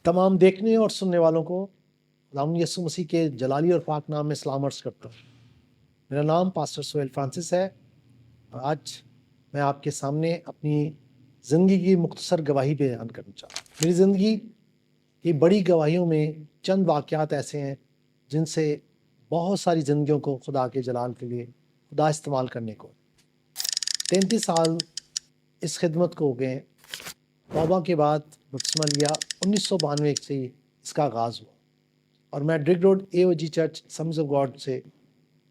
तमाम देखने और सुनने वालों को खुदावंद यीशु मसीह के जलाली और पाक नाम में सलाम अर्ज़ करता हूँ। मेरा नाम पास्टर सोहेल फ्रांसिस है और आज मैं आपके सामने अपनी ज़िंदगी की मुख्तसर गवाही बयान करना चाहता हूँ। मेरी ज़िंदगी की बड़ी गवाहियों में चंद वाक़यात ऐसे हैं जिनसे बहुत सारी ज़िंदगियों को खुदा के जलाल के लिए खुदा इस्तेमाल करने को 33 साल इस खिदमत को हो गए। तौबा के बाद बपतिस्मा लिया 1992 से इसका आगाज़ हुआ और मैं Drigh road AOG church sums of God से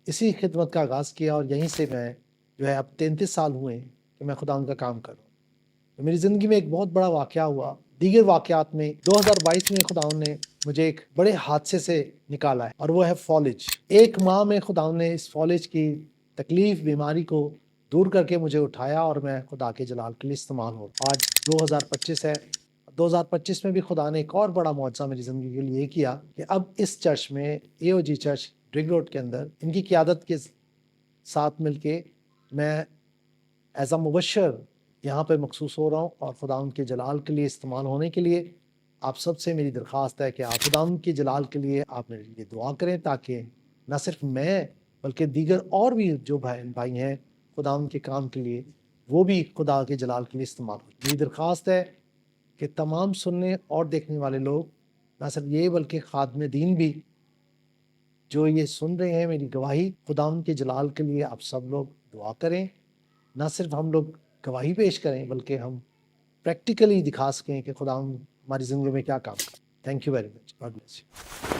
इसी खिदमत का आगाज़ किया और यहीं से मैं जो है अब 33 साल हुए कि मैं खुदा उनका काम कर रहा हूँ। तो मेरी ज़िंदगी में एक बहुत बड़ा वाक़या हुआ। दीगर वाक़यात में 2022 में खुदावंद ने मुझे एक बड़े हादसे से निकाला है और वो है फॉलेज। एक माह में खुदावंद ने इस फॉलेज की तकलीफ़ बीमारी को दूर करके मुझे उठाया और मैं खुदा के जलाल के लिए इस्तेमाल हो। आज 2025 है। 2025 में भी खुदा ने एक और बड़ा मुआज़ा मेरी ज़िंदगी के लिए ये किया कि अब इस चर्च में AOG चर्च ड्रिग रोड के अंदर इनकी क़ियादत के साथ मिलके मैं एज़ अ मुबश्शिर यहाँ पे मखसूस हो रहा हूँ और खुदावंद के जलाल के लिए इस्तेमाल होने के लिए आप सबसे मेरी दरख्वास्त है कि आप खुदावंद के जलाल के लिए आप मेरे लिए दुआ करें ताकि न सिर्फ मैं बल्कि दीगर और भी जो भाई हैं खुदावंद के काम के लिए वो भी खुदा के जलाल के लिए इस्तेमाल हो। मेरी दरख्वास्त है कि तमाम सुनने और देखने वाले लोग न सिर्फ ये बल्कि खादम दीन भी जो ये सुन रहे हैं मेरी गवाही खुदावंद के जलाल के लिए आप सब लोग दुआ करें। ना सिर्फ हम लोग गवाही पेश करें बल्कि हम प्रैक्टिकली दिखा सकें कि खुदावंद हमारी ज़िंदगी में क्या काम कर। Thank you very much. God bless you.